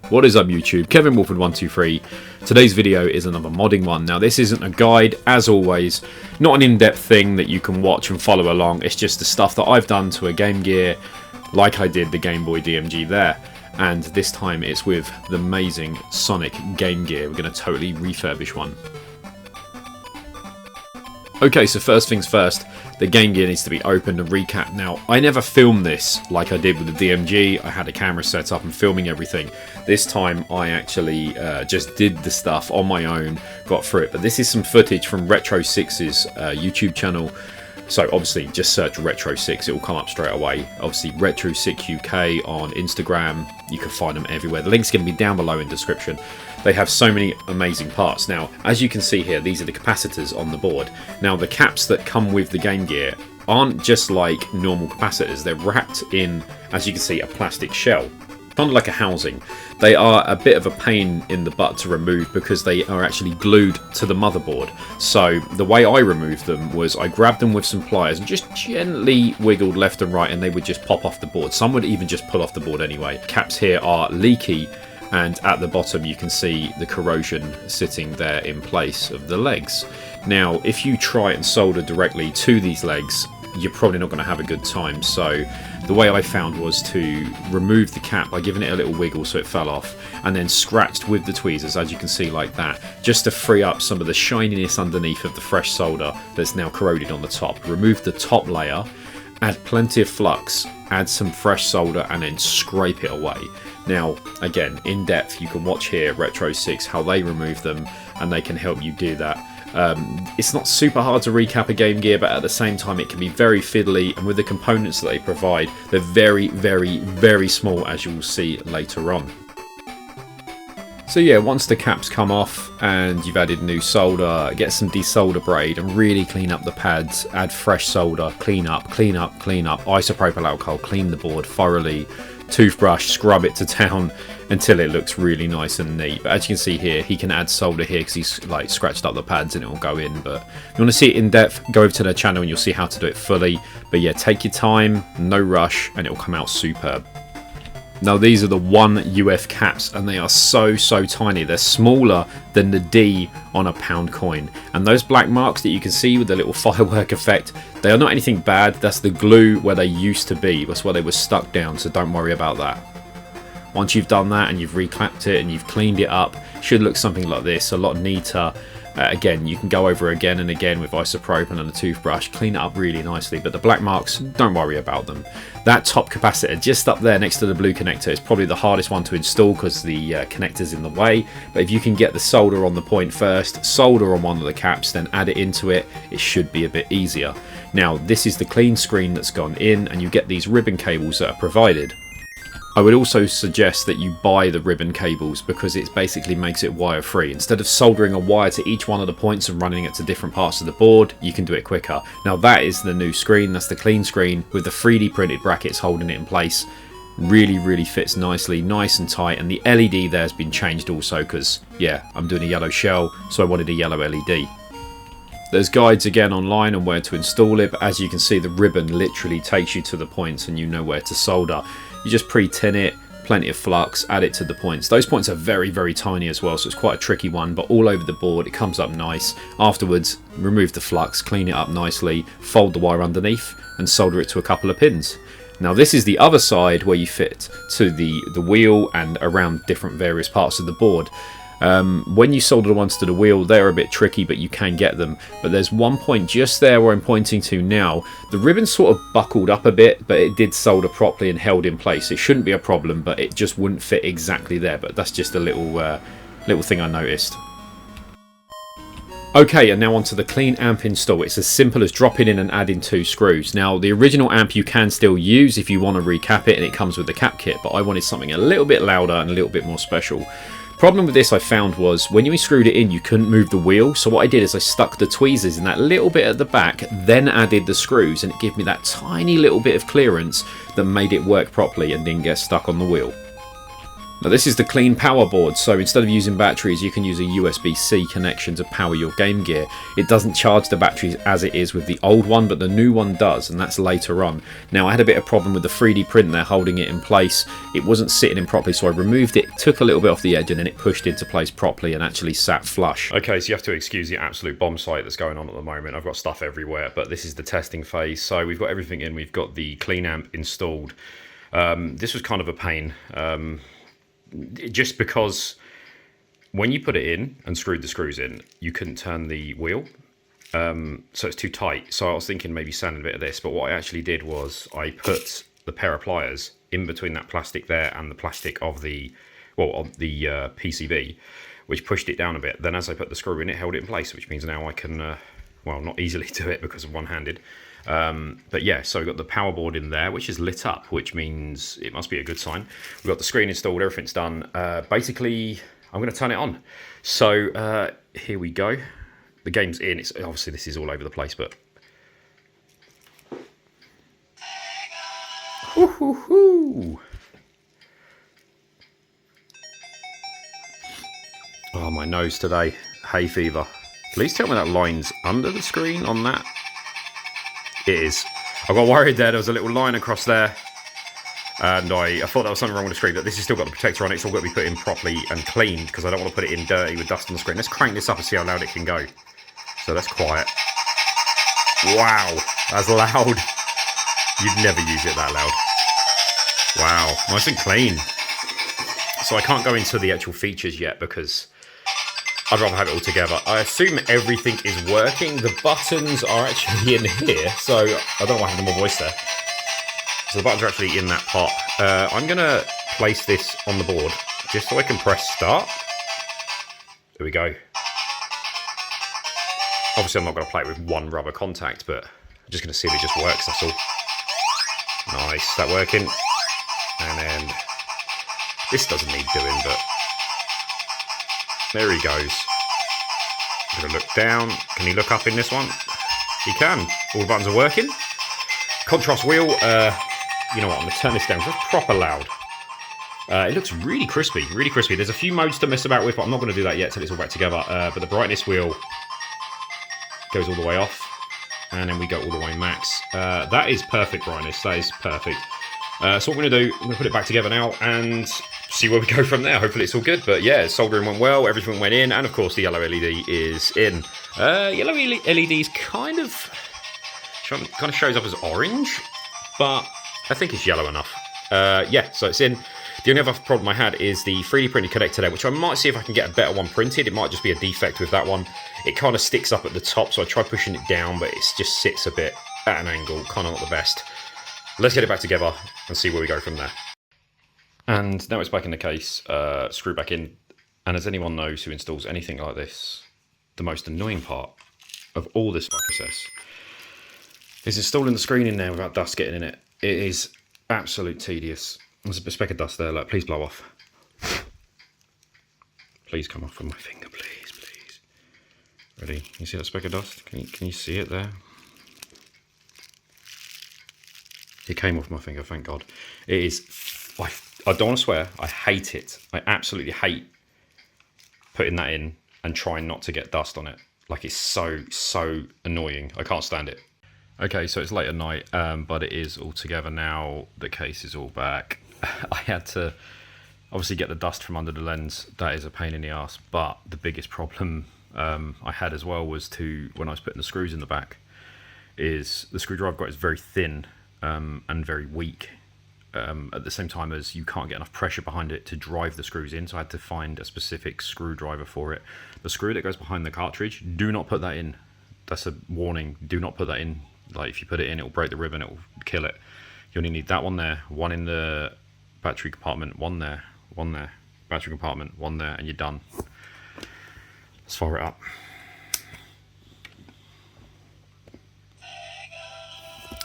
What is up YouTube, Kevin Wolford123. Today's video is another modding one. Now this isn't a guide, as always, not an in-depth thing that you can watch and follow along. It's just the stuff that I've done to a Game Gear, like I did the Game Boy DMG there. And this time it's with the amazing Sonic Game Gear. We're going to totally refurbish one. Okay, so first things first, the Game Gear needs to be opened and recapped. Now, I never filmed this like I did with the DMG. I had a camera set up and filming everything. This time I actually just did the stuff on my own, got through it. But this is some footage from Retrosix's YouTube channel. So obviously just search Retrosix, it will come up straight away. Obviously Retrosix UK on Instagram, you can find them everywhere. The link's going to be down below in the description. They have so many amazing parts. Now, as you can see here, these are the capacitors on the board. Now, the caps that come with the Game Gear aren't just like normal capacitors. They're wrapped in, as you can see, a plastic shell. Kind of like a housing. They are a bit of a pain in the butt to remove because they are actually glued to the motherboard. So the way I removed them was I grabbed them with some pliers and just gently wiggled left and right and they would just pop off the board. Some would even just pull off the board anyway. Caps here are leaky, and at the bottom you can see the corrosion sitting there in place of the legs. Now if you try and solder directly to these legs, you're probably not going to have a good time. So the way I found was to remove the cap by giving it a little wiggle so it fell off, and then scratched with the tweezers, as you can see, like that, just to free up some of the shininess underneath of the fresh solder that's now corroded on the top. Remove the top layer, add plenty of flux, add some fresh solder, and then scrape it away. Now again, in depth, you can watch here Retrosix how they remove them, and they can help you do that. It's not super hard to recap a Game Gear, but at the same time it can be very fiddly, and with the components that they provide, they're very, very, very small, as you will see later on. So yeah, once the caps come off and you've added new solder, get some desolder braid and really clean up the pads, add fresh solder, clean up, isopropyl alcohol, clean the board thoroughly, toothbrush, scrub it to town until it looks really nice and neat. But as you can see here, he can add solder here because he's like scratched up the pads and it will go in. But if you want to see it in depth, go over to their channel and you'll see how to do it fully. But yeah, take your time, no rush, and it will come out superb. Now these are the 1 UF caps, and they are so tiny. They're smaller than the D on a pound coin, and those black marks that you can see with the little firework effect, they are not anything bad. That's the glue where they used to be. That's where they were stuck down, so don't worry about that. Once you've done that and you've reclapped it and you've cleaned it up, it should look something like this, a lot neater. Again, you can go over again and again with isopropyl and a toothbrush, clean it up really nicely, but the black marks, don't worry about them. That top capacitor just up there next to the blue connector is probably the hardest one to install because the connector's in the way, but if you can get the solder on the point first, solder on one of the caps, then add it into it, it should be a bit easier. Now this is the clean screen that's gone in, and you get these ribbon cables that are provided. I would also suggest that you buy the ribbon cables because it basically makes it wire free. Instead of soldering a wire to each one of the points and running it to different parts of the board, you can do it quicker. Now that is the new screen, that's the clean screen with the 3D printed brackets holding it in place. Really fits nicely, nice and tight, and the LED there has been changed also because, yeah, I'm doing a yellow shell, so I wanted a yellow LED. There's guides again online on where to install it, but as you can see, the ribbon literally takes you to the points and you know where to solder. You just pre-tin it, plenty of flux, add it to the points. Those points are very tiny as well, so it's quite a tricky one, but all over the board, it comes up nice. Afterwards, remove the flux, clean it up nicely, fold the wire underneath, and solder it to a couple of pins. Now this is the other side where you fit to the wheel and around different various parts of the board. When you solder the ones to the wheel, they're a bit tricky, but you can get them. But there's one point just there where I'm pointing to now. The ribbon sort of buckled up a bit, but it did solder properly and held in place. It shouldn't be a problem, but it just wouldn't fit exactly there. But that's just a little thing I noticed. Okay, and now onto the clean amp install. It's as simple as dropping in and adding 2 screws. Now the original amp you can still use if you want to recap it, and it comes with the cap kit, but I wanted something a little bit louder and a little bit more special. Problem with this I found was when you screwed it in, you couldn't move the wheel. So what I did is I stuck the tweezers in that little bit at the back, then added the screws, and it gave me that tiny little bit of clearance that made it work properly and didn't get stuck on the wheel. Now this is the clean power board, so instead of using batteries you can use a USB-C connection to power your Game Gear. It doesn't charge the batteries as it is with the old one, but the new one does, and that's later on. Now I had a bit of problem with the 3D print there holding it in place. It wasn't sitting in properly, so I removed it, took a little bit off the edge, and then it pushed into place properly and actually sat flush. Okay, so you have to excuse the absolute bomb site that's going on at the moment. I've got stuff everywhere, but this is the testing phase. So we've got everything in. We've got the clean amp installed. This was kind of a pain. Just because when you put it in and screwed the screws in, you couldn't turn the wheel, so it's too tight. So I was thinking maybe sanding a bit of this, but what I actually did was I put the pair of pliers in between that plastic there and the plastic of the PCB, which pushed it down a bit. Then as I put the screw in, it held it in place, which means now I can, well, not easily do it because I'm one-handed. But yeah, so we've got the power board in there, which is lit up, which means it must be a good sign. We've got the screen installed, everything's done. Basically, I'm going to turn it on. So here we go. The game's in. It's obviously this is all over the place, but woo-hoo-hoo. Oh, my nose today. Hay fever. Please tell me that line's under the screen on that. It is. I got worried there was a little line across there, and I thought there was something wrong with the screen, but this has still got the protector on it. It's all got to be put in properly and cleaned because I don't want to put it in dirty with dust on the screen. Let's crank this up and see how loud it can go. So that's quiet. Wow, that's loud. You'd never use it that loud. Wow, nice and clean. So I can't go into the actual features yet because I'd rather have it all together. I assume everything is working. The buttons are actually in here, so I don't know why I have no more voice there. So the buttons are actually in that part. I'm going to place this on the board just so I can press start. There we go. Obviously, I'm not going to play it with one rubber contact, but I'm just going to see if it just works, that's all. Nice, is that working? And then this doesn't need doing, but there he goes. I'm going to look down. Can he look up in this one? He can. All the buttons are working. Contrast wheel. You know what? I'm going to turn this down. It's proper loud. It looks really crispy. Really crispy. There's a few modes to mess about with, but I'm not going to do that yet till it's all back together. But the brightness wheel goes all the way off. And then we go all the way max. That is perfect brightness. That is perfect. So what we're going to do, I'm going to put it back together now and see where we go from there. Hopefully it's all good, but yeah, soldering went well, everything went in, and of course the yellow LED is in. Yellow LED is kind of shows up as orange, but I think it's yellow enough. Yeah, so it's in. The only other problem I had is the 3D printed connector there, which I might see if I can get a better one printed. It might just be a defect with that one. It kind of sticks up at the top, so I try pushing it down, but it just sits a bit at an angle, kind of not the best. Let's get it back together and see where we go from there. And now it's back in the case, screw back in. And as anyone knows who installs anything like this, the most annoying part of all this process is installing the screen in there without dust getting in it. It is absolute tedious. There's a speck of dust there, like, please blow off. Please come off from my finger, please, please. Ready? You see that speck of dust? Can you see it there? It came off my finger, thank God. It is, I don't want to swear, I hate it. I absolutely hate putting that in and trying not to get dust on it. Like, it's so annoying. I can't stand it. Okay, so it's late at night, but it is all together now. The case is all back. I had to obviously get the dust from under the lens. That is a pain in the ass. But the biggest problem I had as well was when I was putting the screws in the back, is the screwdriver I've got is very thin and very weak. At the same time as you can't get enough pressure behind it to drive the screws in, so I had to find a specific screwdriver for it. The screw that goes behind the cartridge, do not put that in. That's a warning. Do not put that in. Like, if you put it in, it will break the ribbon, it will kill it. You only need that one there, one in the battery compartment, one there, battery compartment, one there, and you're done. Let's fire it up.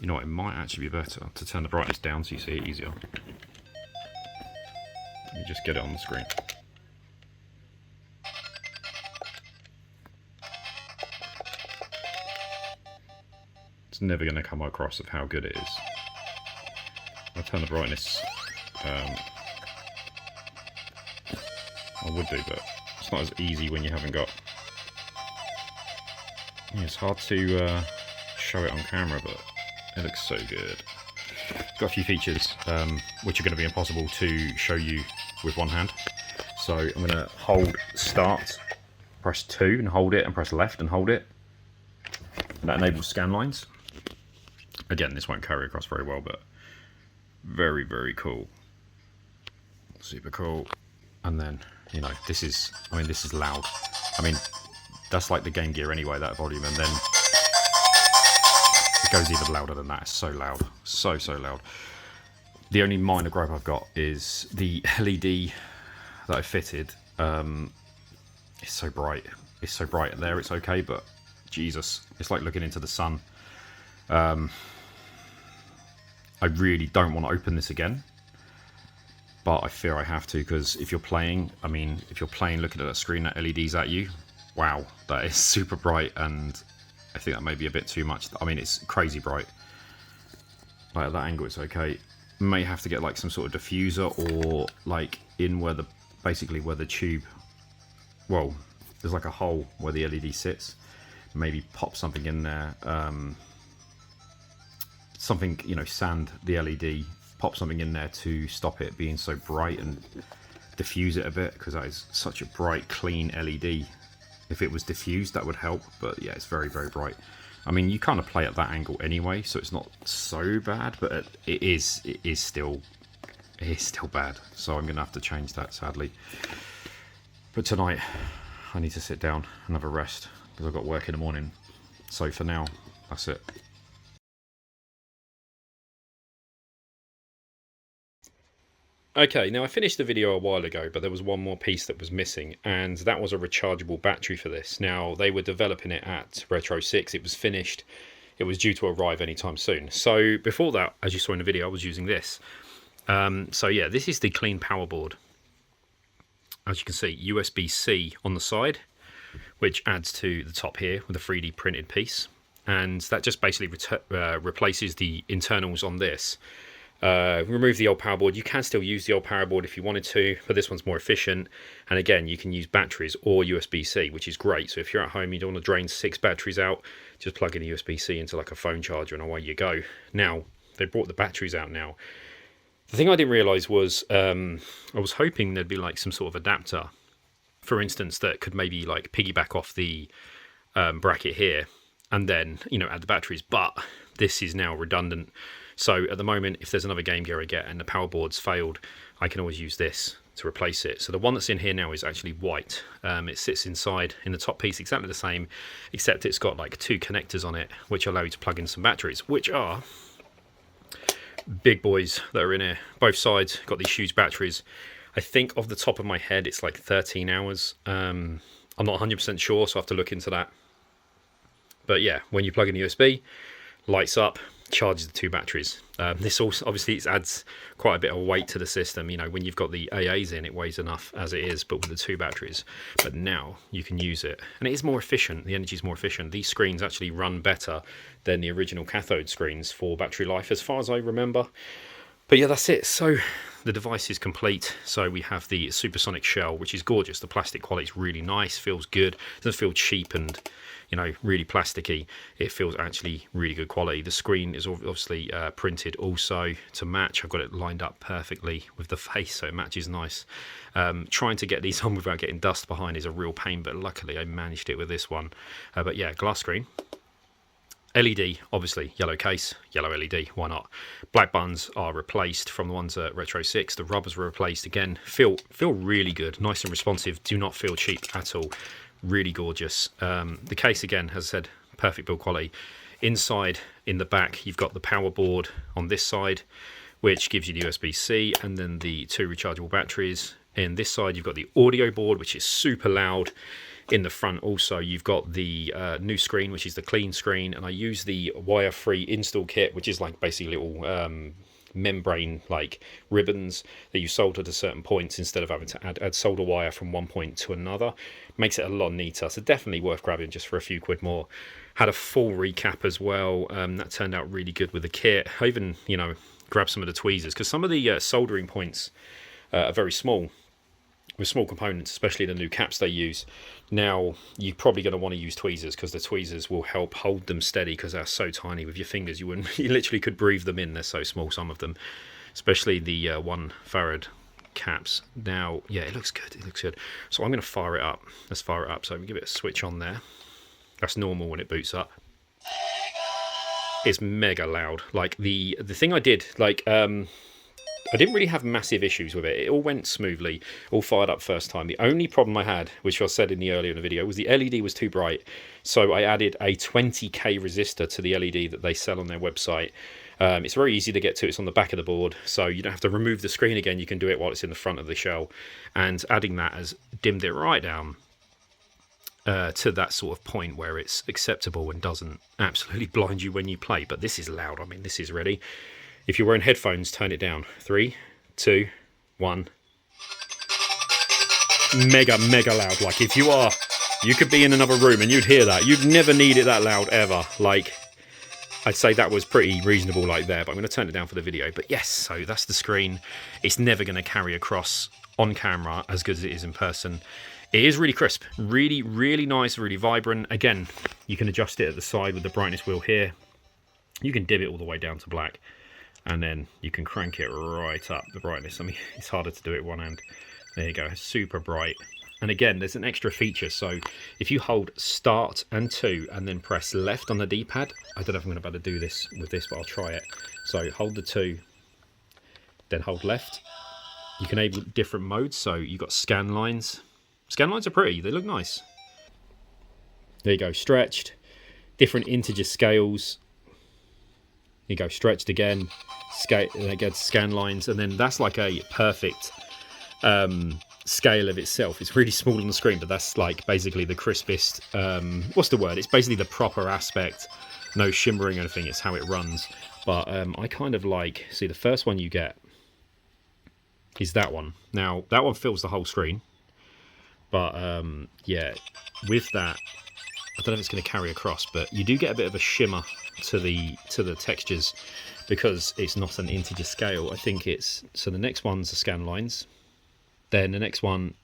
You know what, it might actually be better to turn the brightness down so you see it easier. Let me just get it on the screen. It's never going to come across of how good it is. I'll turn the brightness I would do, but it's not as easy when you haven't got... Yeah, it's hard to show it on camera, but it looks so good. Got a few features which are going to be impossible to show you with one hand. So I'm going to hold start, press 2 and hold it, and press left and hold it. And that enables scan lines. Again, this won't carry across very well, but very, very cool. Super cool. And then, you know, this is loud. I mean, that's like the Game Gear anyway, that volume, and then it goes even louder than that. It's so loud. So loud. The only minor gripe I've got is the LED that I fitted. It's so bright. It's so bright there, it's okay, but Jesus, it's like looking into the sun. I really don't want to open this again, but I fear I have to, because if you're playing, I mean, if you're playing looking at that screen that LED's at you, wow, that is super bright, and I think that may be a bit too much. I mean, it's crazy bright. Like at that angle, it's okay. May have to get like some sort of diffuser, or like in where the, basically where the tube, well, there's like a hole where the LED sits. Maybe pop something in there. Something, you know, sand the LED, pop something in there to stop it being so bright and diffuse it a bit, because that is such a bright, clean LED. If it was diffused, that would help, but yeah, it's very, very bright. I mean, you kind of play at that angle anyway, so it's not so bad, but it is still bad. So I'm gonna have to change that, sadly. But tonight, I need to sit down and have a rest, because I've got work in the morning. So for now, that's it. Okay, now I finished the video a while ago, but there was one more piece that was missing, and that was a rechargeable battery for this. Now, they were developing it at Retrosix. It was finished. It was due to arrive anytime soon. So before that, as you saw in the video, I was using this. So yeah, this is the clean power board. As you can see, USB-C on the side, which adds to the top here with a 3D printed piece. And that just basically replaces the internals on this. Remove the old power board. You can still use the old power board if you wanted to, but this one's more efficient. And again, you can use batteries or USB-C, which is great. So if you're at home, you don't want to drain 6 batteries out, just plug in a USB-C into like a phone charger and away you go. Now, they brought the batteries out now. The thing I didn't realise was I was hoping there'd be like some sort of adapter, for instance, that could maybe like piggyback off the bracket here and then, you know, add the batteries. But this is now redundant. So at the moment, if there's another Game Gear I get and the power board's failed, I can always use this to replace it. So the one that's in here now is actually white. It sits inside in the top piece, exactly the same, except it's got like 2 connectors on it, which allow you to plug in some batteries, which are big boys that are in here. Both sides got these huge batteries. I think off the top of my head, it's like 13 hours. I'm not 100% sure, so I have to look into that. But yeah, when you plug in USB, lights up, charges the 2 batteries. This also obviously adds quite a bit of weight to the system. You know, when you've got the AAs in, it weighs enough as it is, but with the 2 batteries. But now you can use it, and it is more efficient. The energy is more efficient. These screens actually run better than the original cathode screens for battery life, as far as I remember. But yeah, that's it. So the device is complete. So we have the Supersonic Shell, which is gorgeous. The plastic quality is really nice, feels good, doesn't feel cheap and, you know, really plasticky. It feels actually really good quality. The screen is obviously printed also to match. I've got it lined up perfectly with the face, so it matches nice. Trying to get these on without getting dust behind is a real pain, but luckily I managed it with this one. But yeah, glass screen. LED, obviously, yellow case, yellow LED, why not? Black buttons are replaced from the ones at Retrosix. The rubbers were replaced again. Feel really good, nice and responsive. Do not feel cheap at all. Really gorgeous. The case, again, as I said, perfect build quality. Inside, in the back, you've got the power board on this side, which gives you the USB-C, and then the 2 rechargeable batteries. In this side, you've got the audio board, which is super loud. In the front also, you've got the new screen, which is the clean screen, and I use the wire-free install kit, which is like basically little membrane like ribbons that you solder to certain points instead of having to add solder wire from one point to another. Makes it a lot neater, so definitely worth grabbing just for a few quid more. Had a full recap as well. That turned out really good with the kit. I even, you know, grabbed some of the tweezers, because some of the soldering points are very small, with small components, especially the new caps they use. Now, you're probably going to want to use tweezers, because the tweezers will help hold them steady, because they're so tiny. With your fingers, you literally could breathe them in. They're so small, some of them, especially the 1 farad caps. Now, yeah, it looks good. It looks good. So I'm going to fire it up. Let's fire it up. So we give it a switch on there. That's normal when it boots up. It's mega loud. Like the thing I did, like I didn't really have massive issues with it. It all went smoothly, all fired up first time. The only problem I had, which I said earlier in the video, was the LED was too bright. So I added a 20k resistor to the LED that they sell on their website. It's very easy to get to. It's on the back of the board, so you don't have to remove the screen again. You can do it while it's in the front of the shell. And adding that has dimmed it right down to that sort of point where it's acceptable and doesn't absolutely blind you when you play. But this is loud. I mean, this is ready. If you're wearing headphones, turn it down. 3, 2, 1. Mega loud. Like, if you are, you could be in another room and you'd hear that. You'd never need it that loud ever. Like, I'd say that was pretty reasonable like there, but I'm going to turn it down for the video. But yes, so that's the screen. It's never going to carry across on camera as good as it is in person. It is really crisp. Really nice, really vibrant. Again, you can adjust it at the side with the brightness wheel here. You can dim it all the way down to black. And then you can crank it right up, the brightness. I mean, it's harder to do it one hand. There you go, super bright. And again, there's an extra feature. So if you hold start and 2 and then press left on the D-pad, I don't know if I'm going to be able to do this with this, but I'll try it. So hold the 2, then hold left. You can enable different modes. So you've got scan lines. Scan lines are pretty, they look nice. There you go, stretched, different integer scales. You go stretched again, scale, and it gets scan lines, and then that's like a perfect scale of itself. It's really small on the screen, but that's like basically the crispest. What's the word? It's basically the proper aspect. No shimmering or anything. It's how it runs. But I kind of like. See, the first one you get is that one. Now that one fills the whole screen, but yeah, with that. I don't know if it's going to carry across, but you do get a bit of a shimmer to the textures because it's not an integer scale. I think it's, so the next one's the scan lines, then the next one,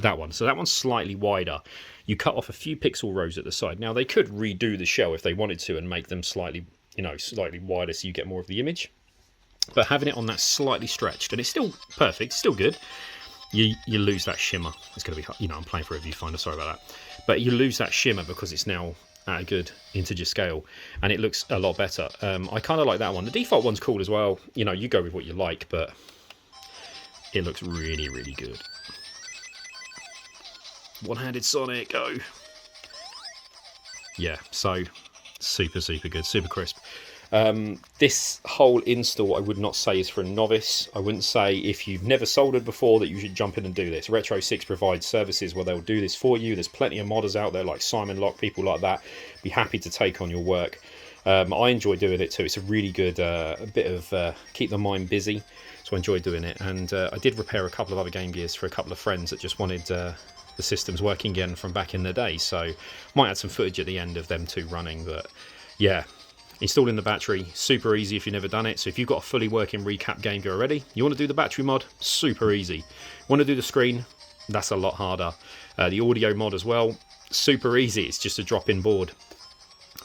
that one. So that one's slightly wider. You cut off a few pixel rows at the side. Now they could redo the shell if they wanted to and make them slightly, slightly wider so you get more of the image. But having it on that slightly stretched, and it's still perfect, still good. You lose that shimmer. It's going to be, I'm playing for a viewfinder, sorry about that. But you lose that shimmer because it's now at a good integer scale, and it looks a lot better. I kind of like that one. The default one's cool as well. You go with what you like, but it looks really good. One-handed Sonic, go! Yeah, so super good, super crisp. This whole install I would not say is for a novice. I wouldn't say if you've never soldered before that you should jump in and do this. Retrosix provides services where they'll do this for you. There's plenty of modders out there like Simon Locke, people like that. Be happy to take on your work. I enjoy doing it too. It's a really good bit of keep the mind busy. So I enjoy doing it. And I did repair a couple of other Game Gears for a couple of friends that just wanted the systems working again from back in the day. So might add some footage at the end of them two running. But yeah. Installing the battery, super easy if you've never done it. So if you've got a fully working recap Game Gear already, you want to do the battery mod, super easy. Want to do the screen, that's a lot harder. The audio mod as well, super easy. It's just a drop-in board.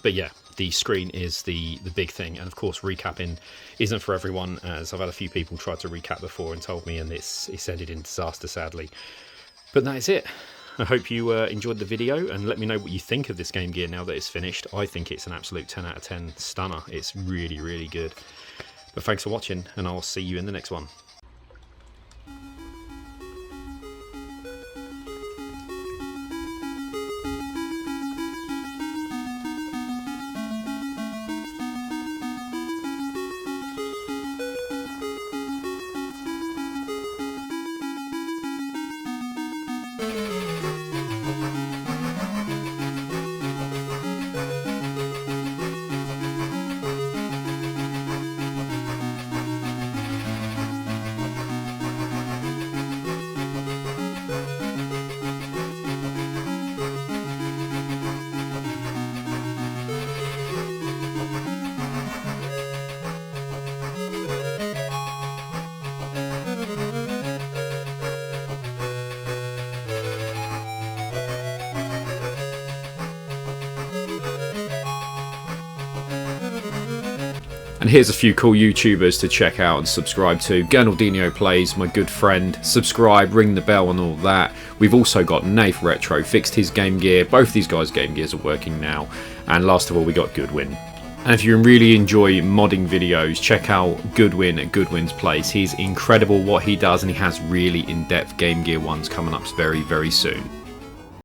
But yeah, the screen is the big thing. And of course, recapping isn't for everyone, as I've had a few people try to recap before and told me, and it's ended in disaster, sadly. But that is it. I hope you enjoyed the video, and let me know what you think of this Game Gear now that it's finished. I think it's an absolute 10 out of 10 stunner. It's really good. But thanks for watching, and I'll see you in the next one. And here's a few cool YouTubers to check out and subscribe to. Gernaldinho Plays, my good friend. Subscribe, ring the bell and all that. We've also got Nath Retro, fixed his Game Gear. Both these guys' Game Gears are working now. And last of all, we got Goodwin. And if you really enjoy modding videos, check out Goodwin at Goodwin's Place. He's incredible what he does, and he has really in-depth Game Gear ones coming up very, very soon.